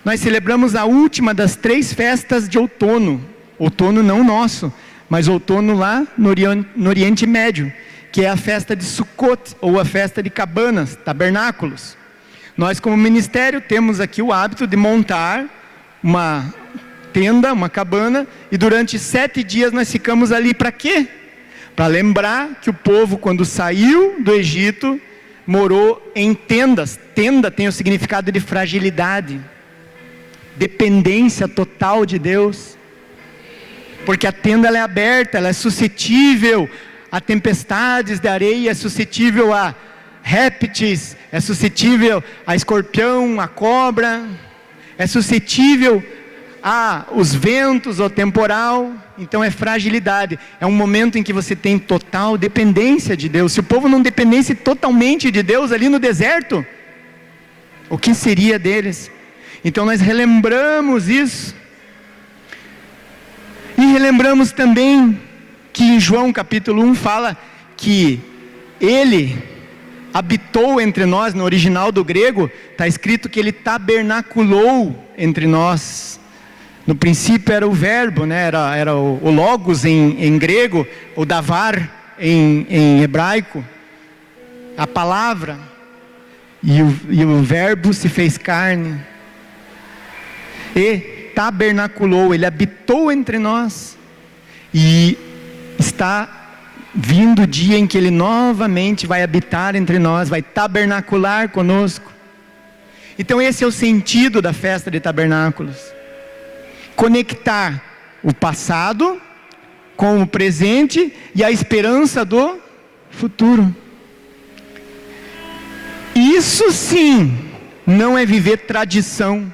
nós celebramos a última das 3 festas de outono. Outono não nosso, mas outono lá no Oriente Médio, que é a festa de Sukkot, ou a festa de cabanas, tabernáculos. Nós, como ministério, temos aqui o hábito de montar uma tenda, uma cabana, e durante 7 dias nós ficamos ali para quê? Para lembrar que o povo, quando saiu do Egito, morou em tendas. Tenda tem o significado de fragilidade, dependência total de Deus, porque a tenda ela é aberta, ela é suscetível a tempestades de areia, é suscetível a répteis, é suscetível a escorpião, a cobra, é suscetível a os ventos, ao temporal. Então é fragilidade, é um momento em que você tem total dependência de Deus. Se o povo não dependesse totalmente de Deus ali no deserto, o que seria deles? Então nós relembramos isso, e relembramos também que em João capítulo 1 fala que Ele habitou entre nós. No original do grego está escrito que Ele tabernaculou entre nós. No princípio era o verbo, né? era o logos em grego, o davar em hebraico, a palavra, e o verbo se fez carne, e tabernaculou, Ele habitou entre nós, e está vindo o dia em que Ele novamente vai habitar entre nós, vai tabernacular conosco. Então esse é o sentido da festa de tabernáculos: conectar o passado com o presente e a esperança do futuro. Isso sim não é viver tradição,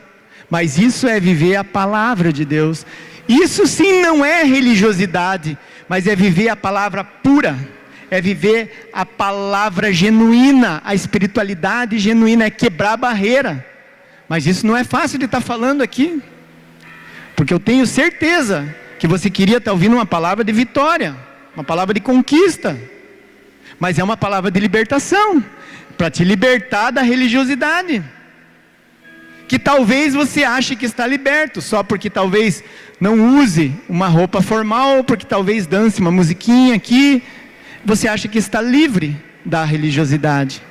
mas isso é viver a palavra de Deus. Isso sim não é religiosidade, mas é viver a palavra pura, é viver a palavra genuína, a espiritualidade genuína, é quebrar a barreira. Mas isso não é fácil de estar falando aqui, porque eu tenho certeza que você queria estar ouvindo uma palavra de vitória, uma palavra de conquista, mas é uma palavra de libertação, para te libertar da religiosidade, que talvez você ache que está liberto, só porque talvez não use uma roupa formal, porque talvez dance uma musiquinha aqui, você acha que está livre da religiosidade.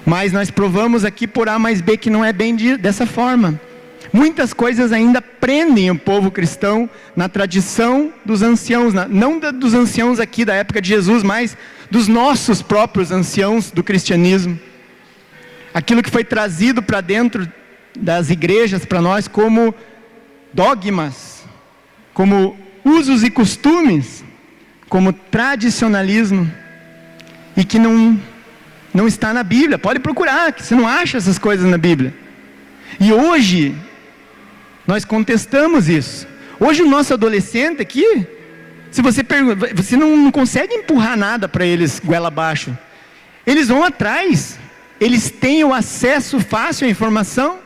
Mas nós provamos aqui por A mais B que não é bem dessa forma. Muitas coisas ainda prendem o povo cristão na tradição dos anciãos, não dos anciãos aqui da época de Jesus, mas dos nossos próprios anciãos do cristianismo. Aquilo que foi trazido para dentro das igrejas para nós como dogmas, como usos e costumes, como tradicionalismo, e que não está na Bíblia. Pode procurar, que você não acha essas coisas na Bíblia. E hoje nós contestamos isso. Hoje o nosso adolescente aqui, se você pergunta, você não consegue empurrar nada para eles goela abaixo. Eles vão atrás, eles têm o acesso fácil à informação,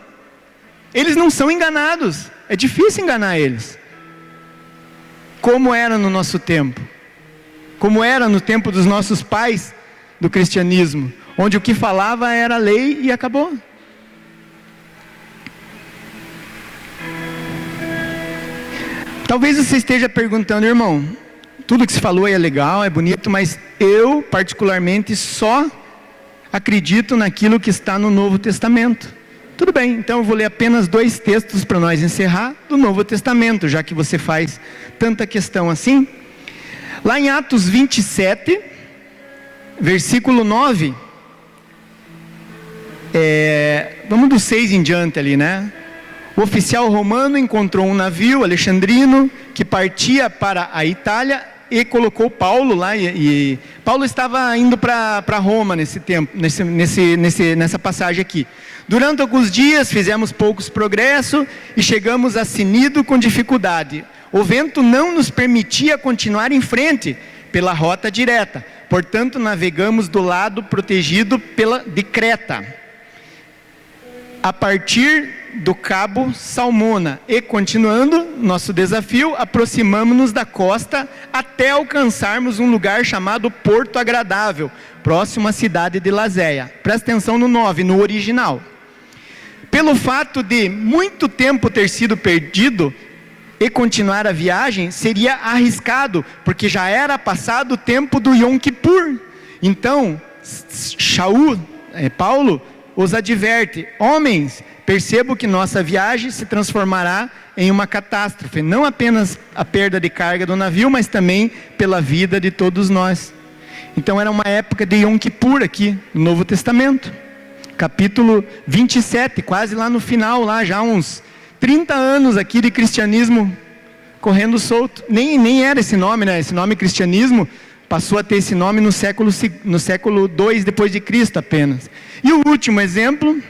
eles não são enganados, é difícil enganar eles. Como era no nosso tempo, como era no tempo dos nossos pais do cristianismo, onde o que falava era lei e acabou. Talvez você esteja perguntando, irmão, tudo que se falou aí é legal, é bonito, mas eu particularmente só acredito naquilo que está no Novo Testamento. Tudo bem, então eu vou ler apenas 2 textos para nós encerrar do Novo Testamento, já que você faz tanta questão assim. Lá em Atos 27, versículo 9, Vamos do 6 em diante ali, né? O oficial romano encontrou um navio alexandrino que partia para a Itália e colocou Paulo lá. E Paulo estava indo para Roma nesse tempo, nessa passagem aqui. Durante alguns dias fizemos poucos progressos e chegamos a Cnido com dificuldade. O vento não nos permitia continuar em frente pela rota direta. Portanto, navegamos do lado protegido de Creta, a partir do Cabo Salmona, e continuando nosso desafio, aproximamos-nos da costa até alcançarmos um lugar chamado Porto Agradável, próximo à cidade de Lazéia. Presta atenção no 9, no original. Pelo fato de muito tempo ter sido perdido e continuar a viagem, seria arriscado, porque já era passado o tempo do Yom Kippur. Então, Paulo os adverte: homens, percebo que nossa viagem se transformará em uma catástrofe, não apenas a perda de carga do navio, mas também pela vida de todos nós. Então era uma época de Yom Kippur aqui, no Novo Testamento, capítulo 27, quase lá no final, lá já uns 30 anos aqui de cristianismo correndo solto. Nem era esse nome, né? Esse nome cristianismo passou a ter esse nome no século 2 depois de Cristo apenas. E o último exemplo,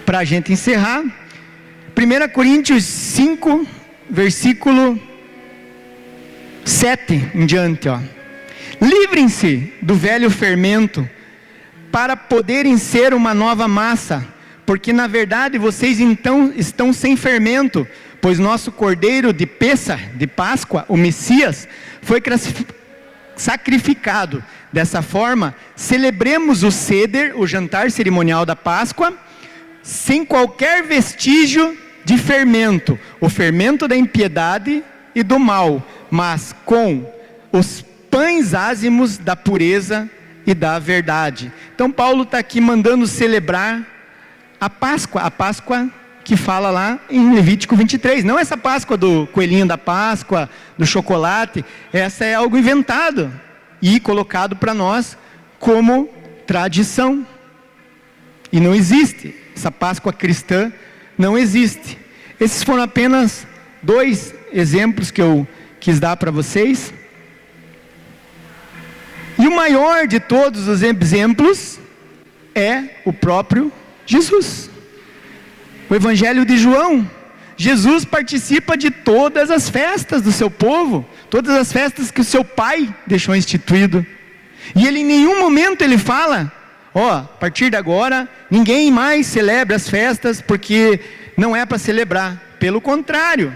para a gente encerrar, 1 Coríntios 5, versículo 7 em diante, ó. Livrem-se do velho fermento, para poderem ser uma nova massa, porque na verdade vocês então estão sem fermento, pois nosso cordeiro de Páscoa, o Messias, foi sacrificado. Dessa forma, celebremos o Seder, o jantar cerimonial da Páscoa, sem qualquer vestígio de fermento, o fermento da impiedade e do mal, mas com os pães ázimos da pureza e da verdade. Então Paulo está aqui mandando celebrar a Páscoa que fala lá em Levítico 23, não essa Páscoa do coelhinho da Páscoa, do chocolate. Essa é algo inventado e colocado para nós como tradição, e não existe, essa Páscoa cristã não existe. Esses foram apenas 2 exemplos que eu quis dar para vocês, e o maior de todos os exemplos é o próprio Jesus. O Evangelho de João, Jesus participa de todas as festas do seu povo, todas as festas que o seu pai deixou instituído, e ele em nenhum momento ele fala: a partir de agora, ninguém mais celebra as festas, porque não é para celebrar. Pelo contrário,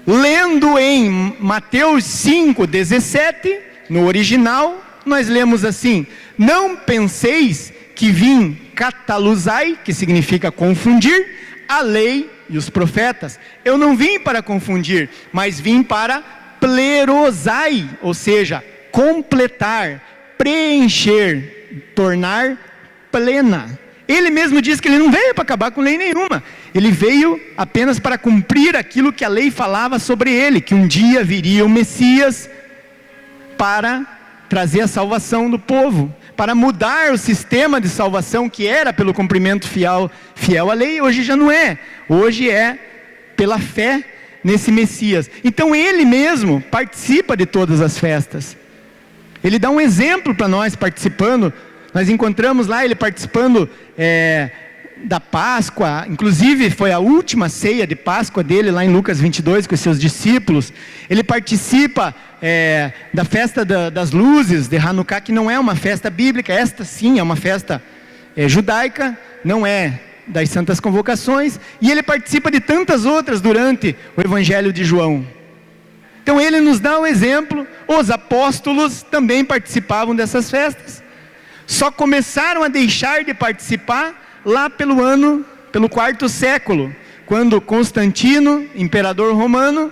lendo em Mateus 5:17, no original, nós lemos assim: não penseis que vim cataluzai, que significa confundir, a lei e os profetas. Eu não vim para confundir, mas vim para plerosai, ou seja, completar, preencher, tornar plena. Ele mesmo diz que ele não veio para acabar com lei nenhuma, ele veio apenas para cumprir aquilo que a lei falava sobre ele, que um dia viria o Messias para trazer a salvação do povo, para mudar o sistema de salvação que era pelo cumprimento fiel à lei. Hoje já não é, hoje é pela fé nesse Messias. Então ele mesmo participa de todas as festas, ele dá um exemplo para nós participando. Nós encontramos lá ele participando da Páscoa, inclusive foi a última ceia de Páscoa dele lá em Lucas 22 com os seus discípulos. Ele participa da festa das luzes de Hanukkah, que não é uma festa bíblica. Esta sim é uma festa judaica, não é das santas convocações, e ele participa de tantas outras durante o Evangelho de João. Então ele nos dá um exemplo. Os apóstolos também participavam dessas festas, só começaram a deixar de participar lá pelo 4º século, quando Constantino, imperador romano,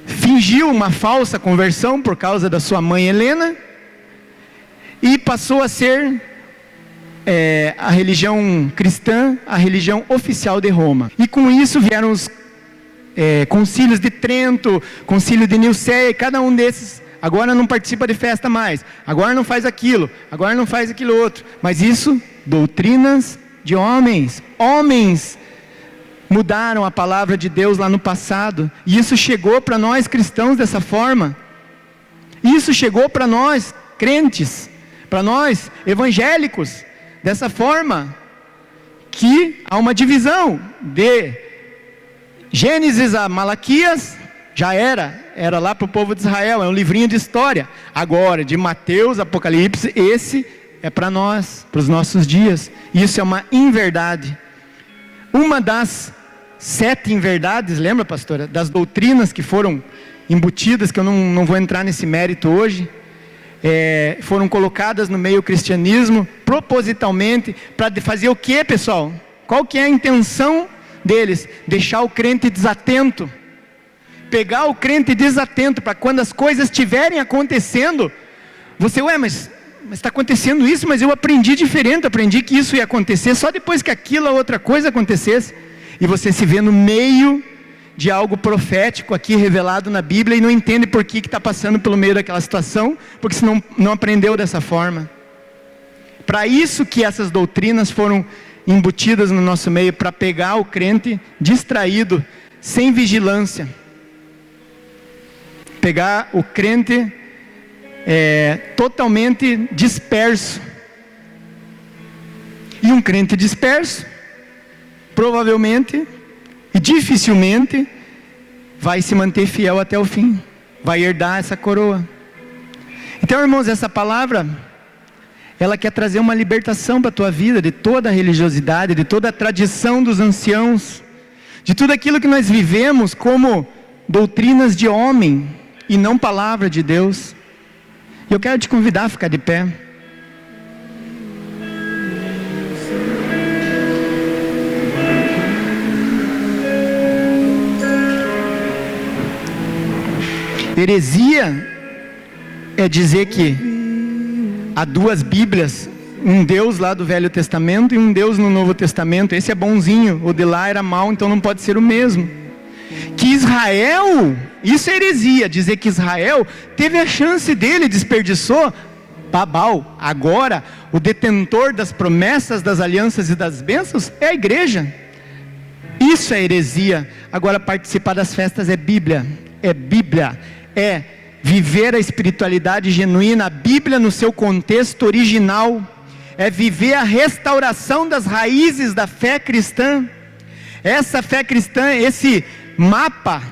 fingiu uma falsa conversão por causa da sua mãe Helena, e passou a ser a religião cristã, a religião oficial de Roma. E com isso vieram os concílios de Trento, concílio de Nicéia, e cada um desses agora não participa de festa mais, agora não faz aquilo, agora não faz aquilo outro. Mas isso, doutrinas de homens. Homens mudaram a palavra de Deus lá no passado, e isso chegou para nós cristãos dessa forma. Isso chegou para nós crentes, para nós evangélicos, dessa forma, que há uma divisão de Gênesis a Malaquias, já era lá para o povo de Israel, é um livrinho de história. Agora, de Mateus, Apocalipse, esse é para nós, para os nossos dias. Isso é uma inverdade. Uma das 7 inverdades, lembra, pastora? Das doutrinas que foram embutidas, que eu não vou entrar nesse mérito hoje, foram colocadas no meio cristianismo, propositalmente, para fazer o que, pessoal? Qual que é a intenção deles? Deixar o crente desatento. Pegar o crente desatento, para quando as coisas estiverem acontecendo, você, mas está acontecendo isso, mas eu aprendi diferente, aprendi que isso ia acontecer, só depois que aquilo, a outra coisa acontecesse, e você se vê no meio de algo profético aqui revelado na Bíblia, e não entende por que está passando pelo meio daquela situação, porque você não aprendeu dessa forma. Para isso que essas doutrinas foram embutidas no nosso meio, para pegar o crente distraído, sem vigilância, pegar o crente totalmente disperso. E um crente disperso, provavelmente e dificilmente vai se manter fiel até o fim, vai herdar essa coroa. Então, irmãos, essa palavra, ela quer trazer uma libertação para a tua vida, de toda a religiosidade, de toda a tradição dos anciãos, de tudo aquilo que nós vivemos como doutrinas de homem, e não palavra de Deus. E eu quero te convidar a ficar de pé. Heresia é dizer que há 2 Bíblias, um Deus lá do Velho Testamento e um Deus no Novo Testamento. Esse é bonzinho, o de lá era mau, então não pode ser o mesmo. Que Israel, isso é heresia, dizer que Israel teve a chance dele, desperdiçou. Babau, agora o detentor das promessas, das alianças e das bênçãos é a igreja. Isso é heresia. Agora, participar das festas é Bíblia, é viver a espiritualidade genuína, a Bíblia no seu contexto original, é viver a restauração das raízes da fé cristã. Essa fé cristã, esse mapa,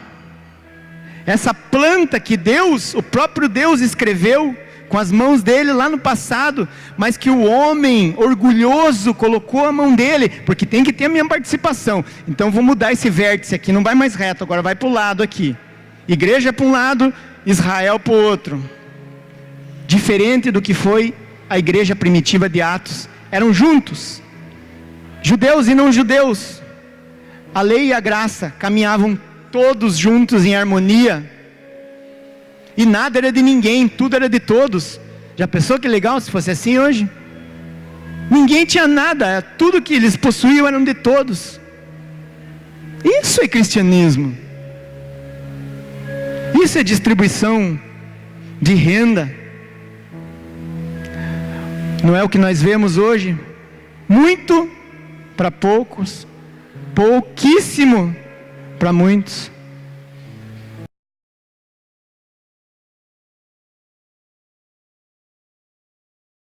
essa planta que Deus, o próprio Deus escreveu com as mãos dele lá no passado, mas que o homem orgulhoso colocou a mão dele, porque tem que ter a minha participação. Então vou mudar esse vértice aqui, não vai mais reto, agora vai para o lado aqui. Igreja para um lado, Israel para o outro. Diferente do que foi a igreja primitiva de Atos. Eram juntos, judeus e não judeus. A lei e a graça caminhavam todos juntos em harmonia. E nada era de ninguém, tudo era de todos. Já pensou que legal se fosse assim hoje? Ninguém tinha nada, tudo que eles possuíam eram de todos. Isso é cristianismo. Isso é distribuição de renda. Não é o que nós vemos hoje? Muito para poucos, pouquíssimo para muitos.